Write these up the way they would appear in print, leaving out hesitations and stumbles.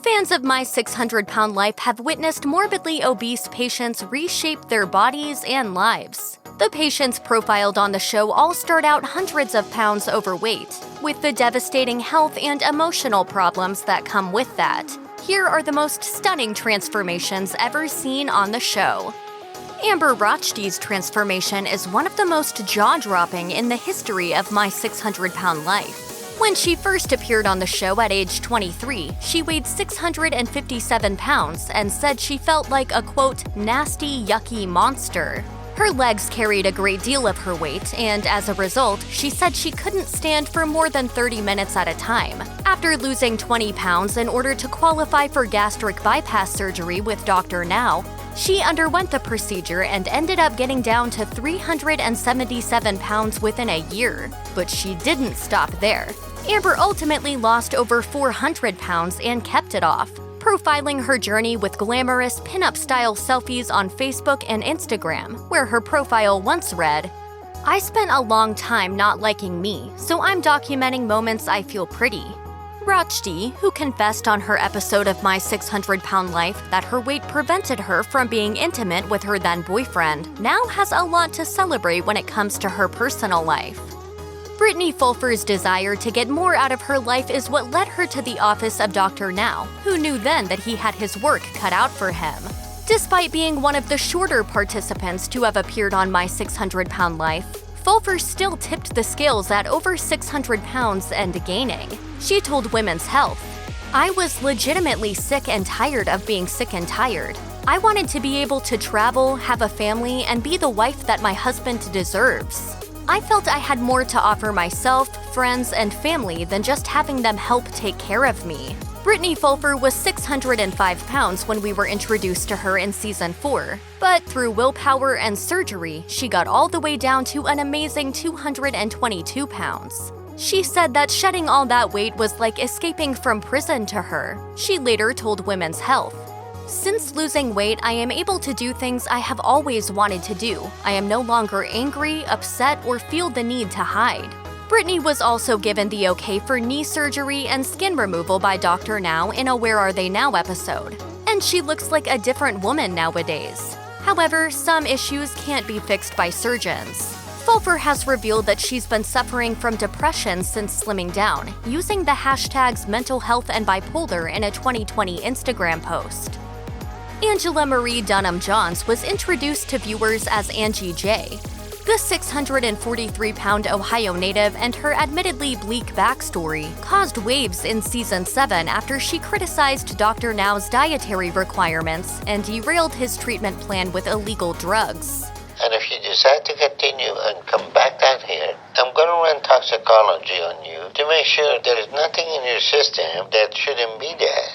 Fans of My 600-Pound Life have witnessed morbidly obese patients reshape their bodies and lives. The patients profiled on the show all start out hundreds of pounds overweight, with the devastating health and emotional problems that come with that. Here are the most stunning transformations ever seen on the show. Amber Rachdi's transformation is one of the most jaw-dropping in the history of My 600-Pound Life. When she first appeared on the show at age 23, she weighed 657 pounds and said she felt like a, quote, nasty, yucky monster. Her legs carried a great deal of her weight, and as a result, she said she couldn't stand for more than 30 minutes at a time. After losing 20 pounds in order to qualify for gastric bypass surgery with Dr. Now, she underwent the procedure and ended up getting down to 377 pounds within a year. But she didn't stop there. Amber ultimately lost over 400 pounds and kept it off, profiling her journey with glamorous pinup-style selfies on Facebook and Instagram, where her profile once read, "I spent a long time not liking me, so I'm documenting moments I feel pretty." Rachdi, who confessed on her episode of My 600-Pound Life that her weight prevented her from being intimate with her then-boyfriend, now has a lot to celebrate when it comes to her personal life. Brittani Fulfer's desire to get more out of her life is what led her to the office of Dr. Now, who knew then that he had his work cut out for him. Despite being one of the shorter participants to have appeared on My 600-Pound Life, Fulfer still tipped the scales at over 600 pounds and gaining. She told Women's Health, "I was legitimately sick and tired of being sick and tired. I wanted to be able to travel, have a family, and be the wife that my husband deserves. I felt I had more to offer myself, friends, and family than just having them help take care of me." Brittani Fulfer was 605 pounds when we were introduced to her in Season 4, but through willpower and surgery, she got all the way down to an amazing 222 pounds. She said that shedding all that weight was like escaping from prison to her. She later told Women's Health, "Since losing weight, I am able to do things I have always wanted to do. I am no longer angry, upset, or feel the need to hide." Brittani was also given the okay for knee surgery and skin removal by Dr. Now in a Where Are They Now episode, and she looks like a different woman nowadays. However, some issues can't be fixed by surgeons. Fulfer has revealed that she's been suffering from depression since slimming down, using the hashtags mental health and bipolar in a 2020 Instagram post. Angela Marie Dunham-Johns was introduced to viewers as Angie J. The 643-pound Ohio native and her admittedly bleak backstory caused waves in Season 7 after she criticized Dr. Now's dietary requirements and derailed his treatment plan with illegal drugs. "And if you decide to continue and come back down here, I'm going to run toxicology on you to make sure there is nothing in your system that shouldn't be there."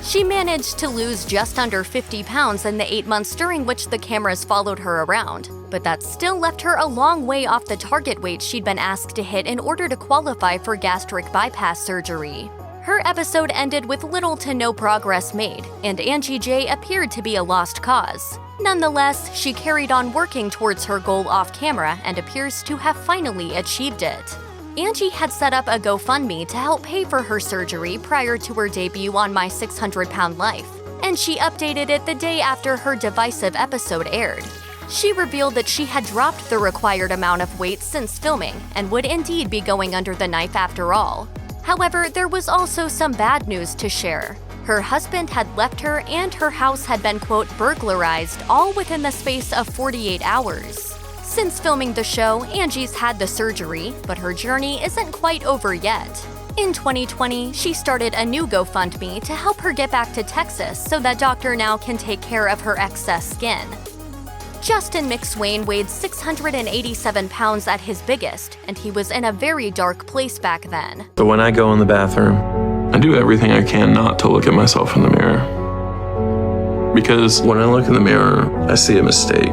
She managed to lose just under 50 pounds in the 8 months during which the cameras followed her around, but that still left her a long way off the target weight she'd been asked to hit in order to qualify for gastric bypass surgery. Her episode ended with little to no progress made, and Angie J appeared to be a lost cause. Nonetheless, she carried on working towards her goal off-camera and appears to have finally achieved it. Angie had set up a GoFundMe to help pay for her surgery prior to her debut on My 600-Pound Life, and she updated it the day after her divisive episode aired. She revealed that she had dropped the required amount of weight since filming and would indeed be going under the knife after all. However, there was also some bad news to share. Her husband had left her and her house had been, quote, burglarized all within the space of 48 hours. Since filming the show, Angie's had the surgery, but her journey isn't quite over yet. In 2020, she started a new GoFundMe to help her get back to Texas so that Dr. Now can take care of her excess skin. Justin McSwain weighed 687 pounds at his biggest, and he was in a very dark place back then. But when I go in the bathroom, I do everything I can not to look at myself in the mirror. Because when I look in the mirror, I see a mistake.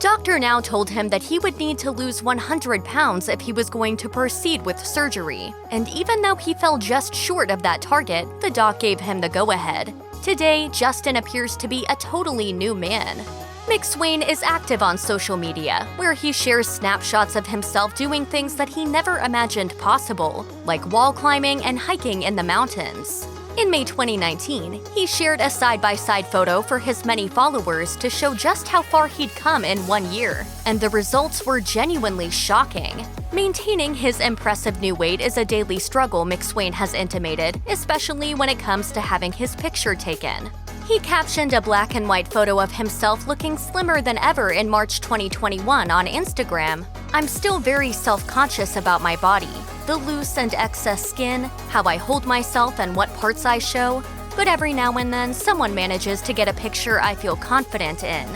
Dr. Now told him that he would need to lose 100 pounds if he was going to proceed with surgery. And even though he fell just short of that target, the doc gave him the go-ahead. Today, Justin appears to be a totally new man. McSwain is active on social media, where he shares snapshots of himself doing things that he never imagined possible, like wall climbing and hiking in the mountains. In May 2019, he shared a side-by-side photo for his many followers to show just how far he'd come in 1 year, and the results were genuinely shocking. Maintaining his impressive new weight is a daily struggle, McSwain has intimated, especially when it comes to having his picture taken. He captioned a black and white photo of himself looking slimmer than ever in March 2021 on Instagram. "I'm still very self-conscious about my body, the loose and excess skin, how I hold myself and what parts I show, but every now and then someone manages to get a picture I feel confident in."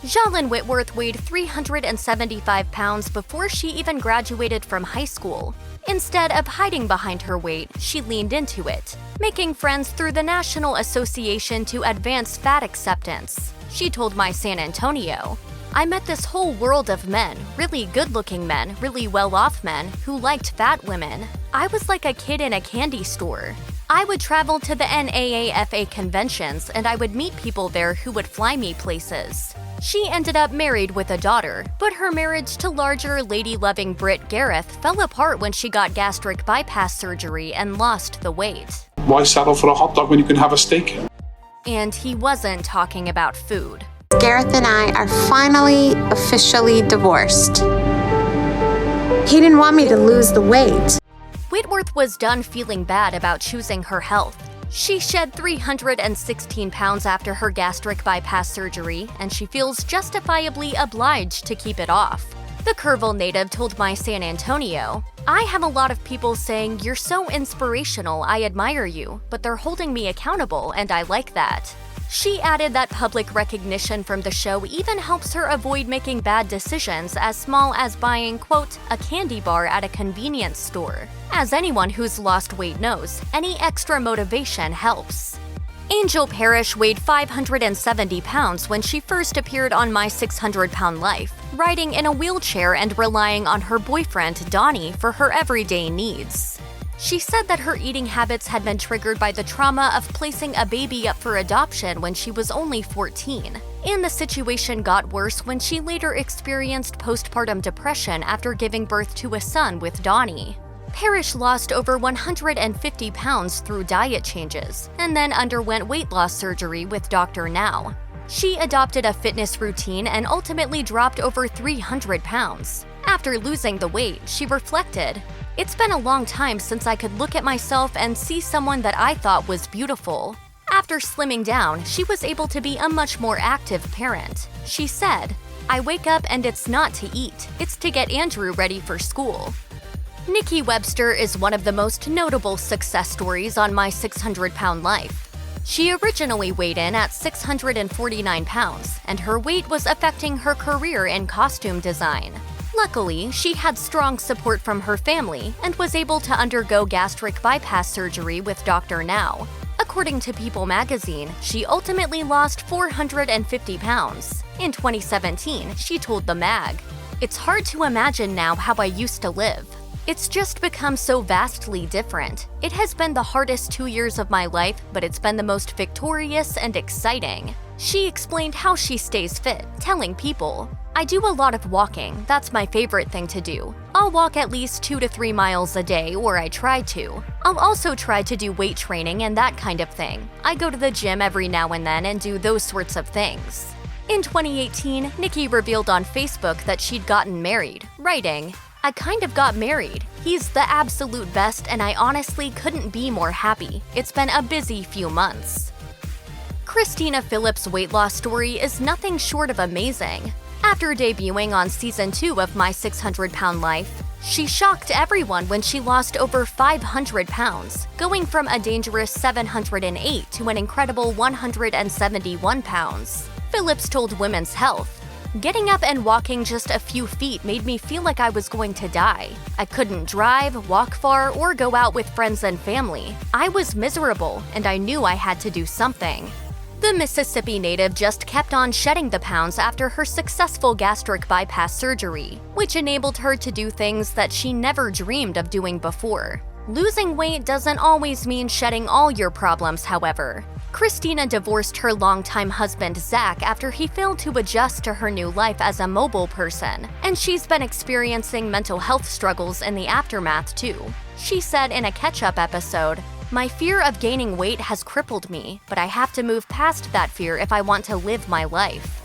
Zsalynn Whitworth weighed 375 pounds before she even graduated from high school. Instead of hiding behind her weight, she leaned into it, making friends through the National Association to Advance Fat Acceptance. She told My San Antonio, "I met this whole world of men, really good-looking men, really well-off men, who liked fat women. I was like a kid in a candy store. I would travel to the NAAFA conventions and I would meet people there who would fly me places." She ended up married with a daughter, but her marriage to larger, lady-loving Britt Gareth fell apart when she got gastric bypass surgery and lost the weight. Why settle for a hot dog when you can have a steak? And he wasn't talking about food. Gareth and I are finally officially divorced. He didn't want me to lose the weight. Whitworth was done feeling bad about choosing her health. She shed 316 pounds after her gastric bypass surgery, and she feels justifiably obliged to keep it off. The Kerrville native told My San Antonio, "I have a lot of people saying, 'You're so inspirational, I admire you,' but they're holding me accountable, and I like that." She added that public recognition from the show even helps her avoid making bad decisions as small as buying, quote, "a candy bar at a convenience store." As anyone who's lost weight knows, any extra motivation helps. Angel Parrish weighed 570 pounds when she first appeared on My 600-Pound Life, riding in a wheelchair and relying on her boyfriend, Donnie, for her everyday needs. She said that her eating habits had been triggered by the trauma of placing a baby up for adoption when she was only 14, and the situation got worse when she later experienced postpartum depression after giving birth to a son with Donnie. Parrish lost over 150 pounds through diet changes, and then underwent weight loss surgery with Dr. Now. She adopted a fitness routine and ultimately dropped over 300 pounds. After losing the weight, she reflected, "It's been a long time since I could look at myself and see someone that I thought was beautiful." After slimming down, she was able to be a much more active parent. She said, "I wake up and it's not to eat, it's to get Andrew ready for school." Nikki Webster is one of the most notable success stories on My 600-Pound Life. She originally weighed in at 649 pounds, and her weight was affecting her career in costume design. Luckily, she had strong support from her family and was able to undergo gastric bypass surgery with Dr. Now. According to People magazine, she ultimately lost 450 pounds. In 2017, she told the mag, "It's hard to imagine now how I used to live. It's just become so vastly different. It has been the hardest 2 years of my life, but it's been the most victorious and exciting." She explained how she stays fit, telling People, "I do a lot of walking, that's my favorite thing to do. I'll walk at least 2 to 3 miles a day, or I try to. I'll also try to do weight training and that kind of thing. I go to the gym every now and then and do those sorts of things." In 2018, Nicki revealed on Facebook that she'd gotten married, writing, "I kind of got married. He's the absolute best and I honestly couldn't be more happy. It's been a busy few months." Christina Phillips' weight loss story is nothing short of amazing. After debuting on Season 2 of My 600-Pound Life, she shocked everyone when she lost over 500 pounds, going from a dangerous 708 to an incredible 171 pounds. Phillips told Women's Health, "Getting up and walking just a few feet made me feel like I was going to die. I couldn't drive, walk far, or go out with friends and family. I was miserable, and I knew I had to do something." The Mississippi native just kept on shedding the pounds after her successful gastric bypass surgery, which enabled her to do things that she never dreamed of doing before. Losing weight doesn't always mean shedding all your problems, however. Christina divorced her longtime husband Zach after he failed to adjust to her new life as a mobile person, and she's been experiencing mental health struggles in the aftermath too. She said in a catch-up episode, "My fear of gaining weight has crippled me, but I have to move past that fear if I want to live my life."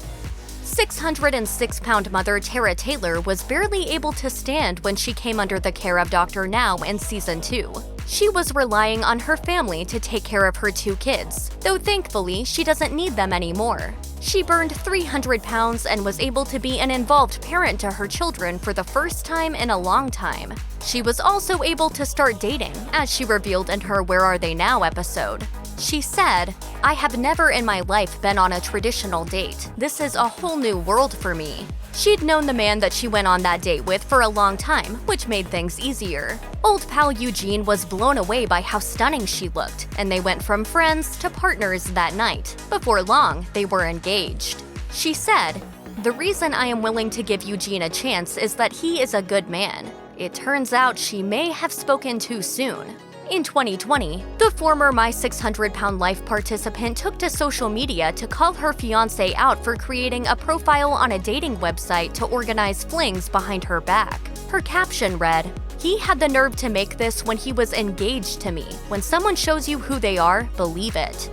606-pound mother Tara Taylor was barely able to stand when she came under the care of Dr. Now in Season 2. She was relying on her family to take care of her 2 kids, though thankfully she doesn't need them anymore. She burned 300 pounds and was able to be an involved parent to her children for the first time in a long time. She was also able to start dating, as she revealed in her Where Are They Now episode. She said, "I have never in my life been on a traditional date. This is a whole new world for me." She'd known the man that she went on that date with for a long time, which made things easier. Old pal Eugene was blown away by how stunning she looked, and they went from friends to partners that night. Before long, they were engaged. She said, "The reason I am willing to give Eugene a chance is that he is a good man." It turns out she may have spoken too soon. In 2020, the former My 600-Pound Life participant took to social media to call her fiancé out for creating a profile on a dating website to organize flings behind her back. Her caption read, "He had the nerve to make this when he was engaged to me. When someone shows you who they are, believe it."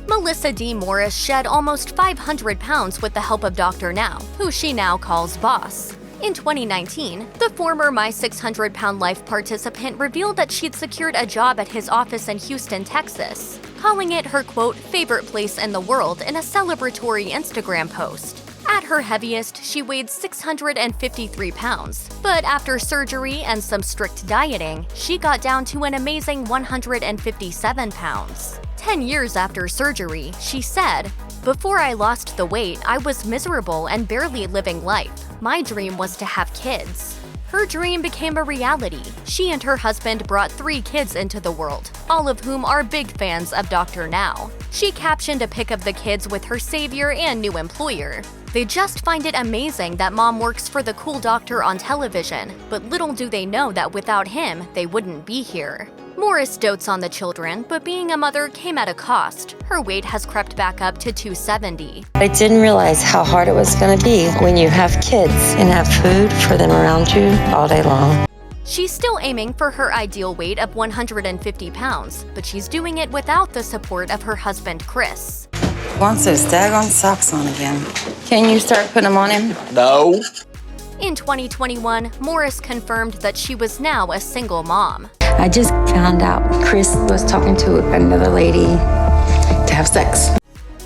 Melissa D. Morris shed almost 500 pounds with the help of Dr. Now, who she now calls boss. In 2019, the former My 600-Pound Life participant revealed that she'd secured a job at his office in Houston, Texas, calling it her, quote, "favorite place in the world" in a celebratory Instagram post. At her heaviest, she weighed 653 pounds, but after surgery and some strict dieting, she got down to an amazing 157 pounds. 10 years after surgery, she said, "Before I lost the weight, I was miserable and barely living life. My dream was to have kids." Her dream became a reality. She and her husband brought 3 kids into the world, all of whom are big fans of Dr. Now. She captioned a pic of the kids with her savior and new employer. "They just find it amazing that mom works for the cool doctor on television, but little do they know that without him, they wouldn't be here." Morris dotes on the children, but being a mother came at a cost. Her weight has crept back up to 270. I didn't realize how hard it was going to be when you have kids and have food for them around you all day long. She's still aiming for her ideal weight of 150 pounds, but she's doing it without the support of her husband, Chris. Wants those daggone socks on again. Can you start putting them on him? No. In 2021, Morris confirmed that she was now a single mom. I just found out Chris was talking to another lady to have sex.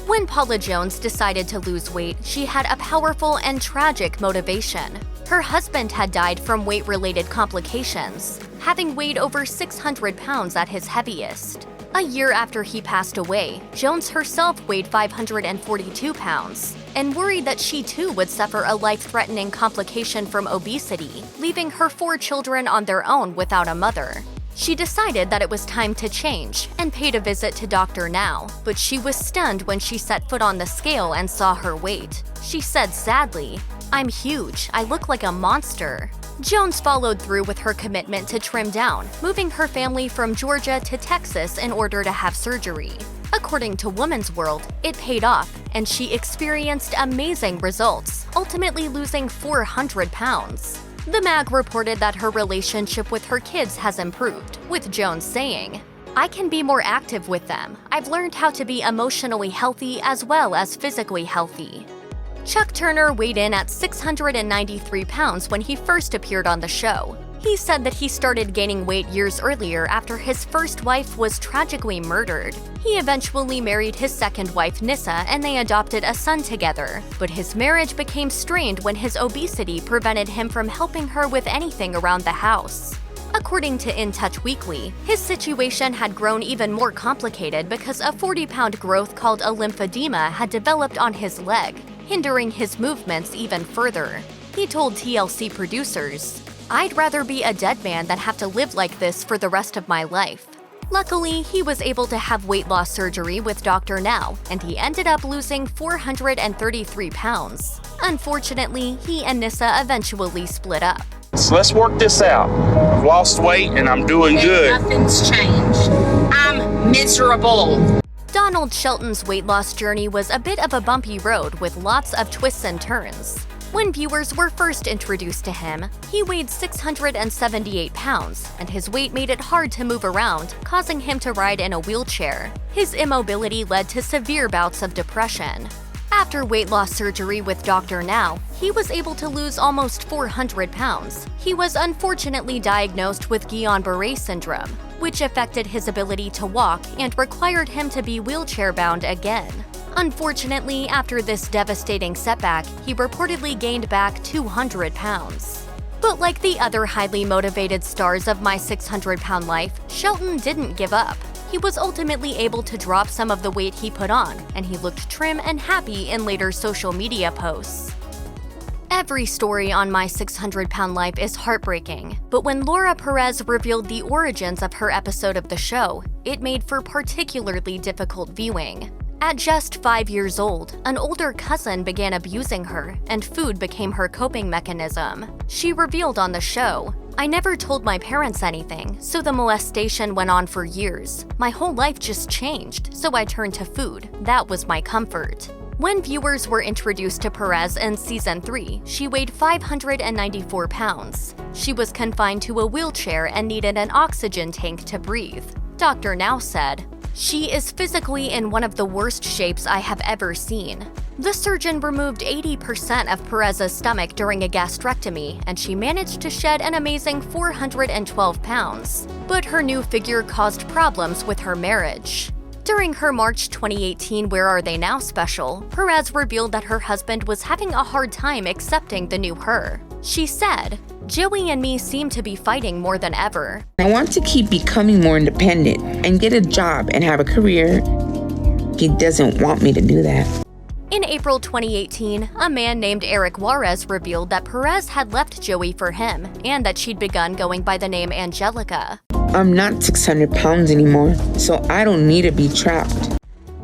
When Paula Jones decided to lose weight, she had a powerful and tragic motivation. Her husband had died from weight-related complications, having weighed over 600 pounds at his heaviest. A year after he passed away, Jones herself weighed 542 pounds and worried that she too would suffer a life-threatening complication from obesity, leaving her 4 children on their own without a mother. She decided that it was time to change and paid a visit to Dr. Now, but she was stunned when she set foot on the scale and saw her weight. She said sadly, "I'm huge, I look like a monster." Jones followed through with her commitment to trim down, moving her family from Georgia to Texas in order to have surgery. According to Woman's World, it paid off, and she experienced amazing results, ultimately losing 400 pounds. The mag reported that her relationship with her kids has improved, with Jones saying, "I can be more active with them. I've learned how to be emotionally healthy as well as physically healthy." Chuck Turner weighed in at 693 pounds when he first appeared on the show. He said that he started gaining weight years earlier after his first wife was tragically murdered. He eventually married his second wife, Nissa, and they adopted a son together. But his marriage became strained when his obesity prevented him from helping her with anything around the house. According to In Touch Weekly, his situation had grown even more complicated because a 40-pound growth called a lymphedema had developed on his leg, hindering his movements even further. He told TLC producers, "I'd rather be a dead man than have to live like this for the rest of my life." Luckily, he was able to have weight loss surgery with Dr. Now, and he ended up losing 433 pounds. Unfortunately, he and Nissa eventually split up. So let's work this out. I've lost weight and I'm doing good. Nothing's changed. I'm miserable. Donald Shelton's weight loss journey was a bit of a bumpy road with lots of twists and turns. When viewers were first introduced to him, he weighed 678 pounds, and his weight made it hard to move around, causing him to ride in a wheelchair. His immobility led to severe bouts of depression. After weight loss surgery with Dr. Now, he was able to lose almost 400 pounds. He was unfortunately diagnosed with Guillain-Barré syndrome, which affected his ability to walk and required him to be wheelchair-bound again. Unfortunately, after this devastating setback, he reportedly gained back 200 pounds. But like the other highly motivated stars of My 600-Pound Life, Shelton didn't give up. He was ultimately able to drop some of the weight he put on, and he looked trim and happy in later social media posts. Every story on My 600-Pound Life is heartbreaking, but when Laura Perez revealed the origins of her episode of the show, it made for particularly difficult viewing. At just 5 years old, an older cousin began abusing her, and food became her coping mechanism. She revealed on the show, "I never told my parents anything, so the molestation went on for years. My whole life just changed, so I turned to food. That was my comfort." When viewers were introduced to Perez in Season 3, she weighed 594 pounds. She was confined to a wheelchair and needed an oxygen tank to breathe. Dr. Now said, "She is physically in one of the worst shapes I have ever seen." The surgeon removed 80% of Perez's stomach during a gastrectomy, and she managed to shed an amazing 412 pounds. But her new figure caused problems with her marriage. During her March 2018 Where Are They Now special, Perez revealed that her husband was having a hard time accepting the new her. She said, "Joey and me seem to be fighting more than ever. I want to keep becoming more independent and get a job and have a career. He doesn't want me to do that." In April 2018, a man named Eric Juarez revealed that Perez had left Joey for him and that she'd begun going by the name Angelica. "I'm not 600 pounds anymore, so I don't need to be trapped."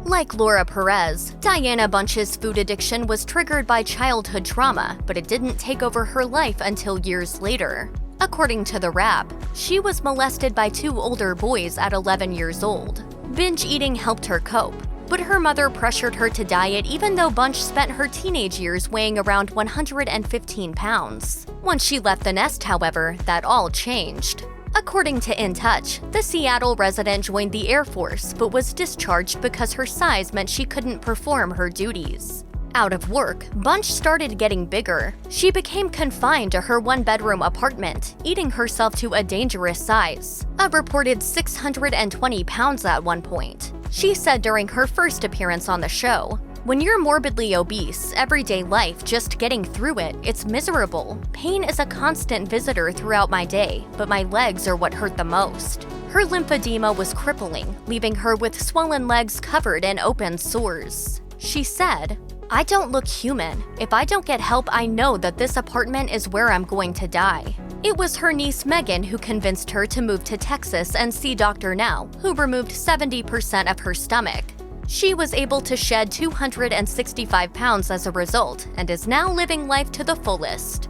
Like Laura Perez, Diana Bunch's food addiction was triggered by childhood trauma, but it didn't take over her life until years later. According to The Wrap, she was molested by 2 older boys at 11 years old. Binge eating helped her cope, but her mother pressured her to diet even though Bunch spent her teenage years weighing around 115 pounds. Once she left the nest, however, that all changed. According to In Touch, the Seattle resident joined the Air Force but was discharged because her size meant she couldn't perform her duties. Out of work, Bunch started getting bigger. She became confined to her 1-bedroom apartment, eating herself to a dangerous size, a reported 620 pounds at one point. She said during her first appearance on the show, "When you're morbidly obese, everyday life, just getting through it, it's miserable. Pain is a constant visitor throughout my day, but my legs are what hurt the most." Her lymphedema was crippling, leaving her with swollen legs covered in open sores. She said, "I don't look human. If I don't get help, I know that this apartment is where I'm going to die." It was her niece Megan who convinced her to move to Texas and see Dr. Now, who removed 70% of her stomach. She was able to shed 265 pounds as a result and is now living life to the fullest.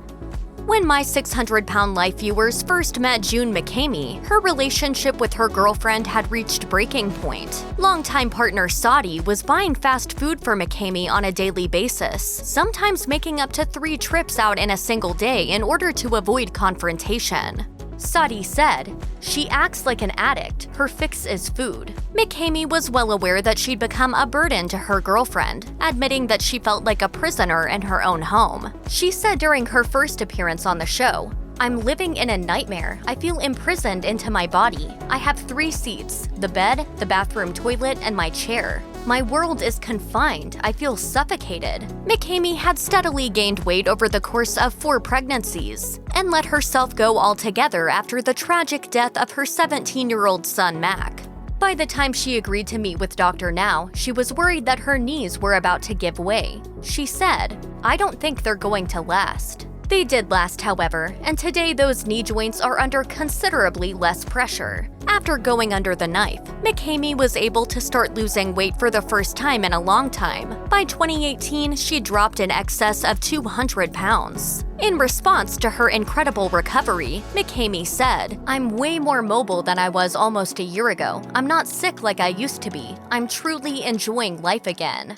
When My 600-Pound Life viewers first met June McCamey, her relationship with her girlfriend had reached breaking point. Longtime partner Saudi was buying fast food for McCamey on a daily basis, sometimes making up to 3 trips out in a single day in order to avoid confrontation. Saudi said, "She acts like an addict. Her fix is food." McCamey was well aware that she'd become a burden to her girlfriend, admitting that she felt like a prisoner in her own home. She said during her first appearance on the show, "I'm living in a nightmare. I feel imprisoned into my body. I have 3 seats, the bed, the bathroom toilet, and my chair. My world is confined. I feel suffocated." McCamey had steadily gained weight over the course of 4 pregnancies and let herself go altogether after the tragic death of her 17-year-old son, Mac. By the time she agreed to meet with Dr. Now, she was worried that her knees were about to give way. She said, "I don't think they're going to last." They did last, however, and today those knee joints are under considerably less pressure. After going under the knife, McCamey was able to start losing weight for the first time in a long time. By 2018, she dropped in excess of 200 pounds. In response to her incredible recovery, McCamey said, "I'm way more mobile than I was almost a year ago. I'm not sick like I used to be. I'm truly enjoying life again."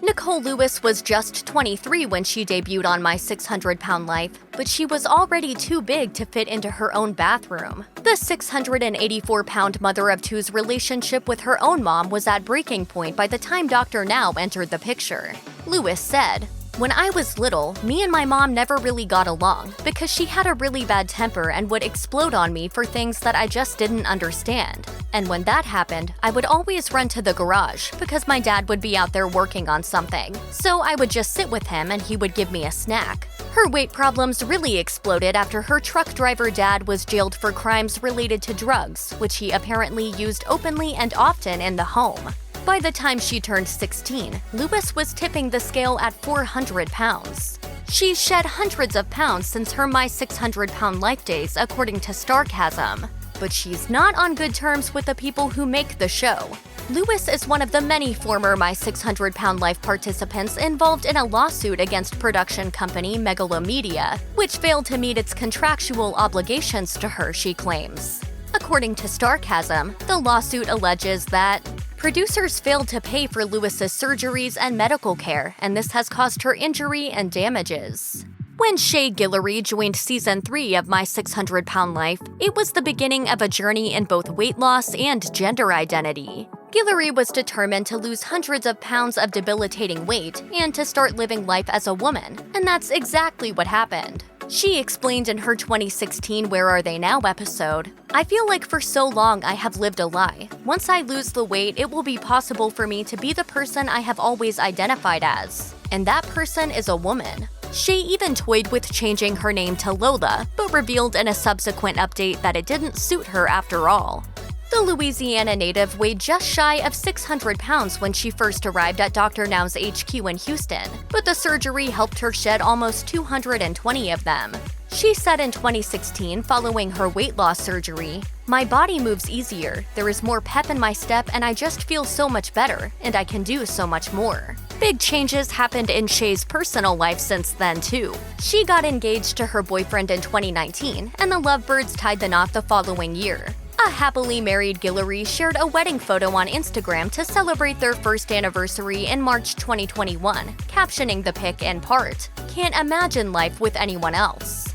Nicole Lewis was just 23 when she debuted on My 600-Pound Life, but she was already too big to fit into her own bathroom. The 684-pound mother of two's relationship with her own mom was at breaking point by the time Dr. Now entered the picture. Lewis said, "When I was little, me and my mom never really got along because she had a really bad temper and would explode on me for things that I just didn't understand. And when that happened, I would always run to the garage because my dad would be out there working on something. So I would just sit with him and he would give me a snack." Her weight problems really exploded after her truck driver dad was jailed for crimes related to drugs, which he apparently used openly and often in the home. By the time she turned 16, Lewis was tipping the scale at 400 pounds. She's shed hundreds of pounds since her My 600-Pound Life days, according to Starcasm. But she's not on good terms with the people who make the show. Lewis is one of the many former My 600-Pound Life participants involved in a lawsuit against production company Megalomedia, which failed to meet its contractual obligations to her, she claims. According to Starcasm, the lawsuit alleges that producers failed to pay for Lewis's surgeries and medical care, and this has caused her injury and damages. When Chay Guillory joined Season 3 of My 600-Pound Life, it was the beginning of a journey in both weight loss and gender identity. Guillory was determined to lose hundreds of pounds of debilitating weight and to start living life as a woman, and that's exactly what happened. She explained in her 2016 Where Are They Now episode, "I feel like for so long I have lived a lie. Once I lose the weight, it will be possible for me to be the person I have always identified as. And that person is a woman." Chay even toyed with changing her name to Lola, but revealed in a subsequent update that it didn't suit her after all. The Louisiana native weighed just shy of 600 pounds when she first arrived at Dr. Now's HQ in Houston, but the surgery helped her shed almost 220 of them. She said in 2016, following her weight loss surgery, "My body moves easier, there is more pep in my step, and I just feel so much better, and I can do so much more." Big changes happened in Chay's personal life since then, too. She got engaged to her boyfriend in 2019, and the lovebirds tied the knot the following year. A happily married Guillory shared a wedding photo on Instagram to celebrate their first anniversary in March 2021, captioning the pic in part, "Can't imagine life with anyone else."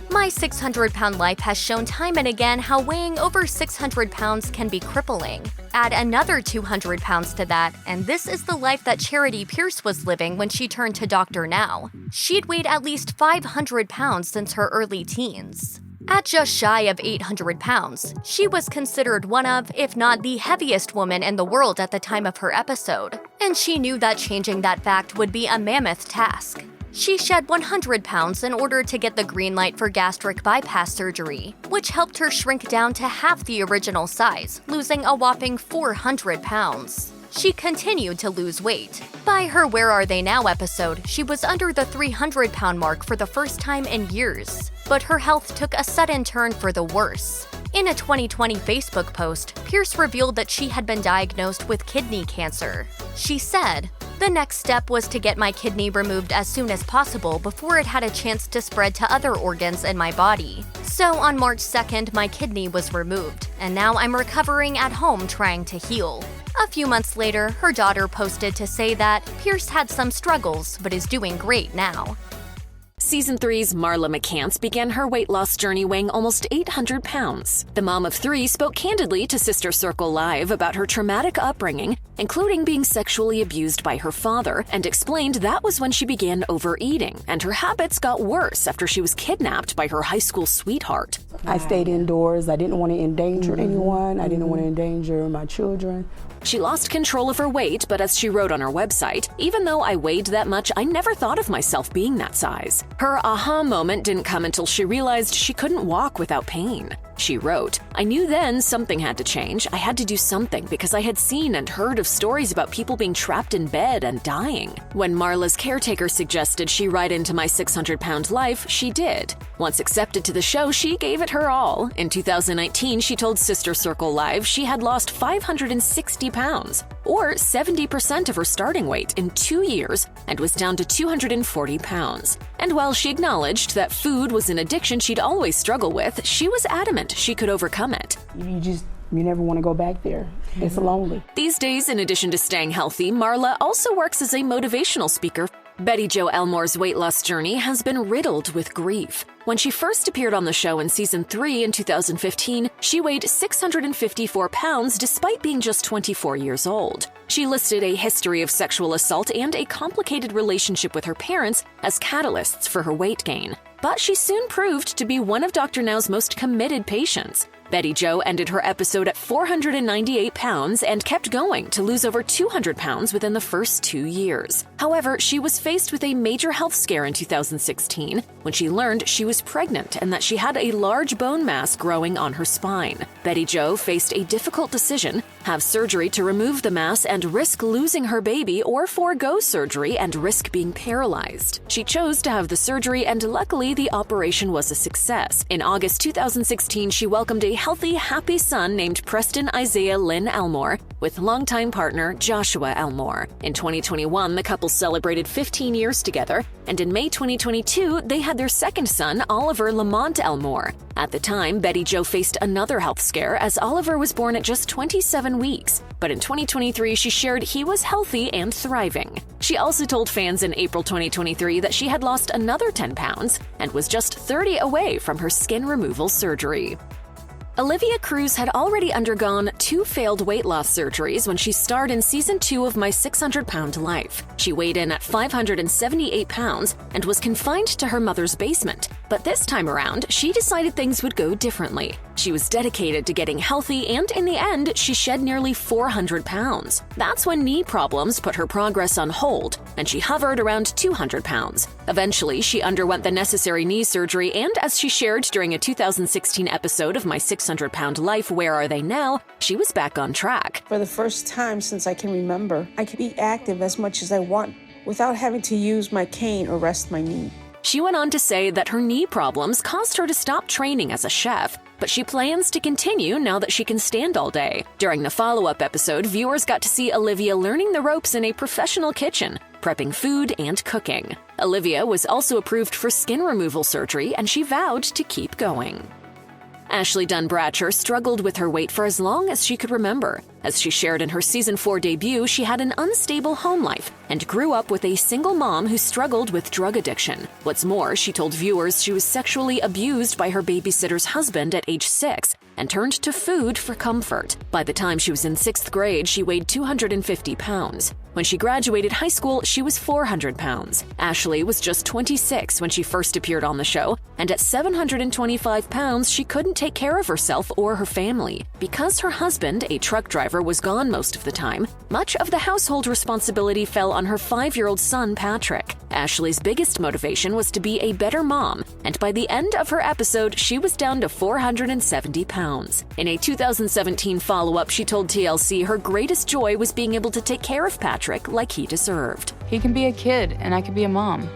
My 600-Pound Life has shown time and again how weighing over 600 pounds can be crippling. Add another 200 pounds to that, and this is the life that Charity Pierce was living when she turned to Dr. Now. She'd weighed at least 500 pounds since her early teens. At just shy of 800 pounds, she was considered one of, if not the heaviest woman in the world at the time of her episode, and she knew that changing that fact would be a mammoth task. She shed 100 pounds in order to get the green light for gastric bypass surgery, which helped her shrink down to half the original size, losing a whopping 400 pounds. She continued to lose weight. By her Where Are They Now episode, she was under the 300-pound mark for the first time in years. But her health took a sudden turn for the worse. In a 2020 Facebook post, Pierce revealed that she had been diagnosed with kidney cancer. She said, "The next step was to get my kidney removed as soon as possible before it had a chance to spread to other organs in my body. So on March 2nd, my kidney was removed, and now I'm recovering at home trying to heal." A few months later, her daughter posted to say that Pierce had some struggles but is doing great now. Season 3's Marla McCants began her weight loss journey weighing almost 800 pounds. The mom of 3 spoke candidly to Sister Circle Live about her traumatic upbringing, including being sexually abused by her father, and explained that was when she began overeating, and her habits got worse after she was kidnapped by her high school sweetheart. I stayed indoors. I didn't want to endanger anyone. I didn't want to endanger my children. She lost control of her weight, but as she wrote on her website, "Even though I weighed that much, I never thought of myself being that size." Her aha moment didn't come until she realized she couldn't walk without pain. She wrote, "I knew then something had to change. I had to do something because I had seen and heard of stories about people being trapped in bed and dying." When Marla's caretaker suggested she write into My 600-Pound Life, she did. Once accepted to the show, she gave it her all. In 2019, she told Sister Circle Live she had lost 560 pounds, or 70% of her starting weight in 2 years, and was down to 240 pounds. And while she acknowledged that food was an addiction she'd always struggled with, she was adamant she could overcome it. You just You never want to go back there. It's lonely. These days, in addition to staying healthy, Marla also works as a motivational speaker. Bettie Jo Elmore's weight loss journey has been riddled with grief. When she first appeared on the show in season 3 in 2015, she weighed 654 pounds despite being just 24 years old. She listed a history of sexual assault and a complicated relationship with her parents as catalysts for her weight gain. But she soon proved to be one of Dr. Now's most committed patients. Bettie Jo ended her episode at 498 pounds and kept going to lose over 200 pounds within the first 2 years. However, she was faced with a major health scare in 2016 when she learned she was pregnant and that she had a large bone mass growing on her spine. Bettie Jo faced a difficult decision: have surgery to remove the mass and risk losing her baby, or forego surgery and risk being paralyzed. She chose to have the surgery, and luckily the operation was a success. In August 2016, she welcomed a healthy, happy son named Preston Isaiah Lynn Elmore with longtime partner Joshua Elmore. In 2021, the couple celebrated 15 years together, and in May 2022, they had their second son, Oliver Lamont Elmore. At the time, Bettie Jo faced another health scare as Oliver was born at just 27 weeks. But in 2023, she shared he was healthy and thriving. She also told fans in April 2023 that she had lost another 10 pounds and was just 30 away from her skin removal surgery. Olivia Cruz had already undergone 2 failed weight loss surgeries when she starred in season 2 of My 600-Pound Life. She weighed in at 578 pounds and was confined to her mother's basement. But this time around, she decided things would go differently. She was dedicated to getting healthy, and in the end, she shed nearly 400 pounds. That's when knee problems put her progress on hold, and she hovered around 200 pounds. Eventually, she underwent the necessary knee surgery, and as she shared during a 2016 episode of My 600-Pound Life, Where Are They Now?, she was back on track. For the first time since I can remember, I can be active as much as I want without having to use my cane or rest my knee. She went on to say that her knee problems caused her to stop training as a chef, but she plans to continue now that she can stand all day. During the follow-up episode, viewers got to see Olivia learning the ropes in a professional kitchen, prepping food and cooking. Olivia was also approved for skin removal surgery, and she vowed to keep going. Ashley Dunn Bratcher struggled with her weight for as long as she could remember. As she shared in her season 4 debut, she had an unstable home life and grew up with a single mom who struggled with drug addiction. What's more, she told viewers she was sexually abused by her babysitter's husband at age 6 and turned to food for comfort. By the time she was in 6th grade, she weighed 250 pounds. When she graduated high school, she was 400 pounds. Ashley was just 26 when she first appeared on the show, and at 725 pounds, she couldn't take care of herself or her family. Because her husband, a truck driver, was gone most of the time, much of the household responsibility fell on her 5-year-old son, Patrick. Ashley's biggest motivation was to be a better mom, and by the end of her episode, she was down to 470 pounds. In a 2017 follow-up, she told TLC her greatest joy was being able to take care of Patrick like he deserved. He can be a kid, and I can be a mom.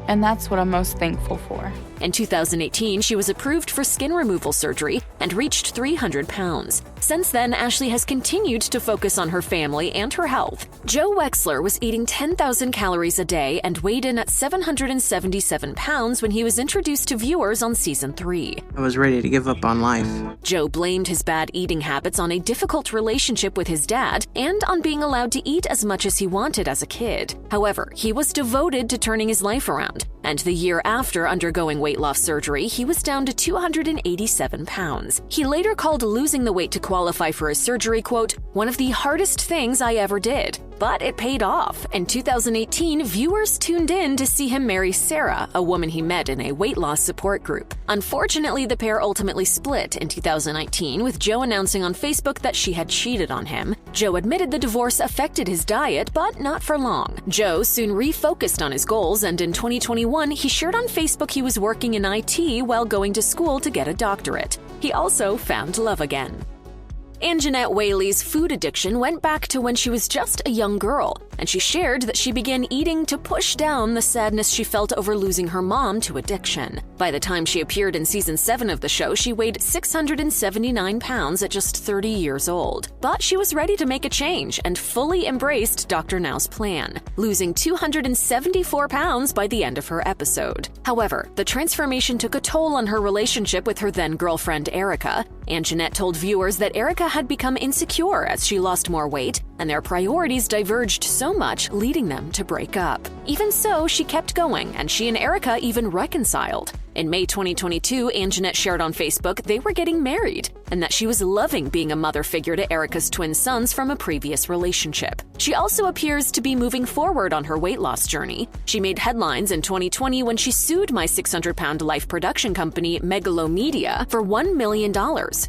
And that's what I'm most thankful for. In 2018, she was approved for skin removal surgery and reached 300 pounds. Since then, Ashley has continued to focus on her family and her health. Joe Wexler was eating 10,000 calories a day and weighed in at 777 pounds when he was introduced to viewers on season 3. I was ready to give up on life. Joe blamed his bad eating habits on a difficult relationship with his dad and on being allowed to eat as much as he wanted as a kid. However, he was devoted to turning his life around, and the year after undergoing weight loss surgery, he was down to 287 pounds. He later called losing the weight to qualify for his surgery, quote, "one of the hardest things I ever did." But it paid off. In 2018, viewers tuned in to see him marry Sarah, a woman he met in a weight loss support group. Unfortunately, the pair ultimately split in 2019, with Joe announcing on Facebook that she had cheated on him. Joe admitted the divorce affected his diet, but not for long. Joe soon refocused on his goals, and in 2021, he shared on Facebook he was working in IT while going to school to get a doctorate. He also found love again. Annjeanette Whaley's food addiction went back to when she was just a young girl, and she shared that she began eating to push down the sadness she felt over losing her mom to addiction. By the time she appeared in season 7 of the show, she weighed 679 pounds at just 30 years old. But she was ready to make a change and fully embraced Dr. Now's plan, losing 274 pounds by the end of her episode. However, the transformation took a toll on her relationship with her then-girlfriend Erica. Annjeanette told viewers that Erica had become insecure as she lost more weight, and their priorities diverged so much, leading them to break up. Even so, she kept going, and she and Erica even reconciled. In May 2022, Annjeanette shared on Facebook they were getting married, and that she was loving being a mother figure to Erica's twin sons from a previous relationship. She also appears to be moving forward on her weight loss journey. She made headlines in 2020 when she sued My 600-Pound Life production company, Megalomedia, for $1 million.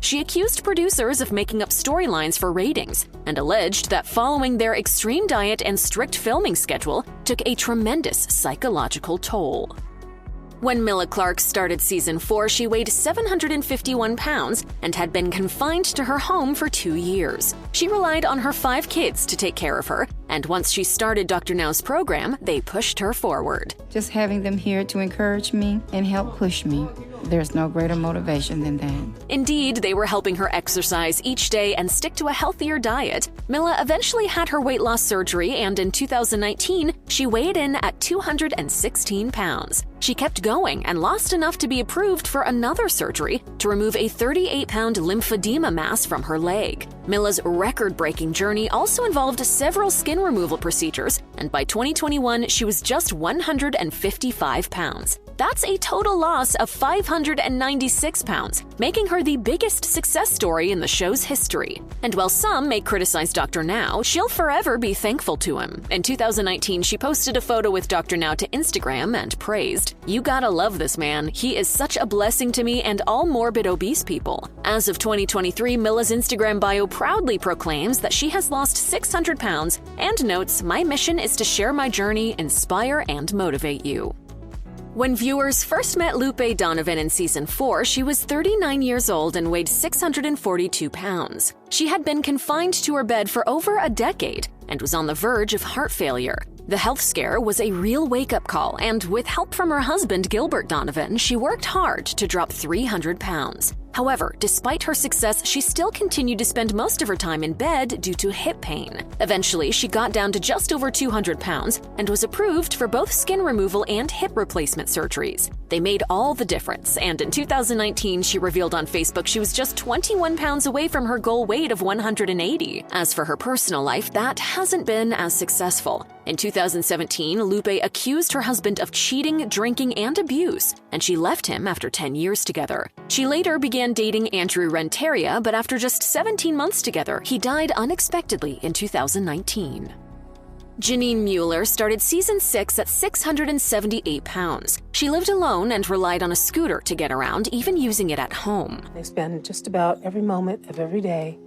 She accused producers of making up storylines for ratings and alleged that following their extreme diet and strict filming schedule took a tremendous psychological toll. When Milla Clark started season 4, she weighed 751 pounds and had been confined to her home for 2 years. She relied on her 5 kids to take care of her, and once she started Dr. Now's program, they pushed her forward. Just having them here to encourage me and help push me, there's no greater motivation than that. Indeed, they were helping her exercise each day and stick to a healthier diet. Milla eventually had her weight loss surgery, and in 2019, she weighed in at 216 pounds. She kept going and lost enough to be approved for another surgery to remove a 38-pound lymphedema mass from her leg. Milla's record-breaking journey also involved several skin removal procedures, and by 2021, she was just 155 pounds. That's a total loss of 596 pounds, making her the biggest success story in the show's history. And while some may criticize Dr. Now, she'll forever be thankful to him. In 2019, she posted a photo with Dr. Now to Instagram and praised, "You gotta love this man. He is such a blessing to me and all morbid obese people." As of 2023, Milla's Instagram bio proudly proclaims that she has lost 600 pounds and notes, "My mission is to share my journey, inspire, and motivate you." When viewers first met Lupe Donovan in season 4, she was 39 years old and weighed 642 pounds. She had been confined to her bed for over a decade and was on the verge of heart failure. The health scare was a real wake-up call, and with help from her husband Gilbert Donovan, she worked hard to drop 300 pounds. However, despite her success, she still continued to spend most of her time in bed due to hip pain. Eventually, she got down to just over 200 pounds and was approved for both skin removal and hip replacement surgeries. They made all the difference, and in 2019, she revealed on Facebook she was just 21 pounds away from her goal weight of 180. As for her personal life, that hasn't been as successful. In 2017, Lupe accused her husband of cheating, drinking, and abuse, and she left him after 10 years together. She later began dating Andrew Renteria, but after just 17 months together, he died unexpectedly in 2019. Janine Mueller started season 6 at 678 pounds. She lived alone and relied on a scooter to get around, even using it at home. I spend just about every moment of every day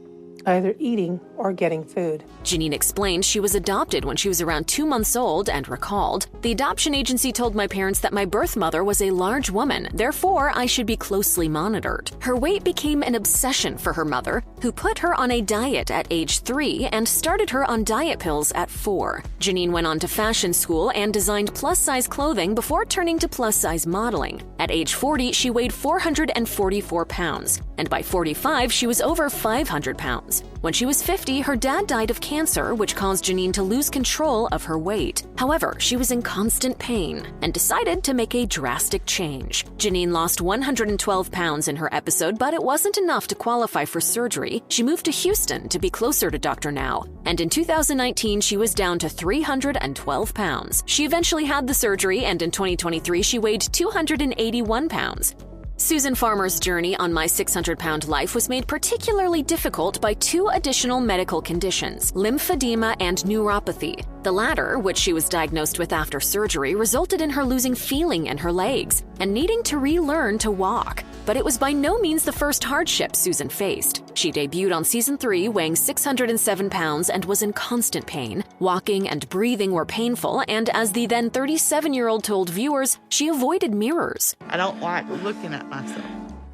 either eating or getting food. Janine explained she was adopted when she was around 2 months old and recalled, "The adoption agency told my parents that my birth mother was a large woman, therefore I should be closely monitored." Her weight became an obsession for her mother, who put her on a diet at age 3 and started her on diet pills at 4. Janine went on to fashion school and designed plus-size clothing before turning to plus-size modeling. At age 40, she weighed 444 pounds, and by 45, she was over 500 pounds. When she was 50, her dad died of cancer, which caused Janine to lose control of her weight. However, she was in constant pain and decided to make a drastic change. Janine lost 112 pounds in her episode, but it wasn't enough to qualify for surgery. She moved to Houston to be closer to Dr. Now, and in 2019, she was down to 312 pounds. She eventually had the surgery, and in 2023, she weighed 281 pounds. Susan Farmer's journey on My 600-Pound Life was made particularly difficult by 2 additional medical conditions, lymphedema and neuropathy. The latter, which she was diagnosed with after surgery, resulted in her losing feeling in her legs and needing to relearn to walk. But it was by no means the first hardship Susan faced. She debuted on season 3 weighing 607 pounds and was in constant pain. Walking and breathing were painful, and as the then 37-year-old told viewers, she avoided mirrors. "I don't like looking at myself."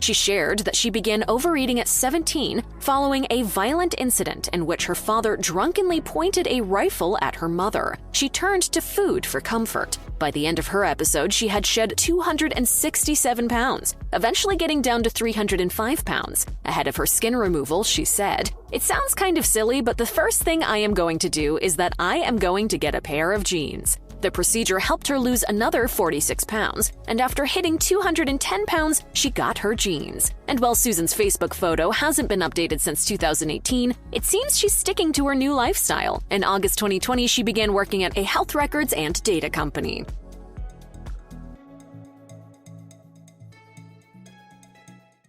She shared that she began overeating at 17 following a violent incident in which her father drunkenly pointed a rifle at her mother. She turned to food for comfort. By the end of her episode, she had shed 267 pounds, eventually getting down to 305 pounds. Ahead of her skin removal, she said, "It sounds kind of silly, but the first thing I am going to do is that I am going to get a pair of jeans." The procedure helped her lose another 46 pounds, and after hitting 210 pounds, she got her jeans. And while Susan's Facebook photo hasn't been updated since 2018, it seems she's sticking to her new lifestyle. In August 2020, she began working at a health records and data company.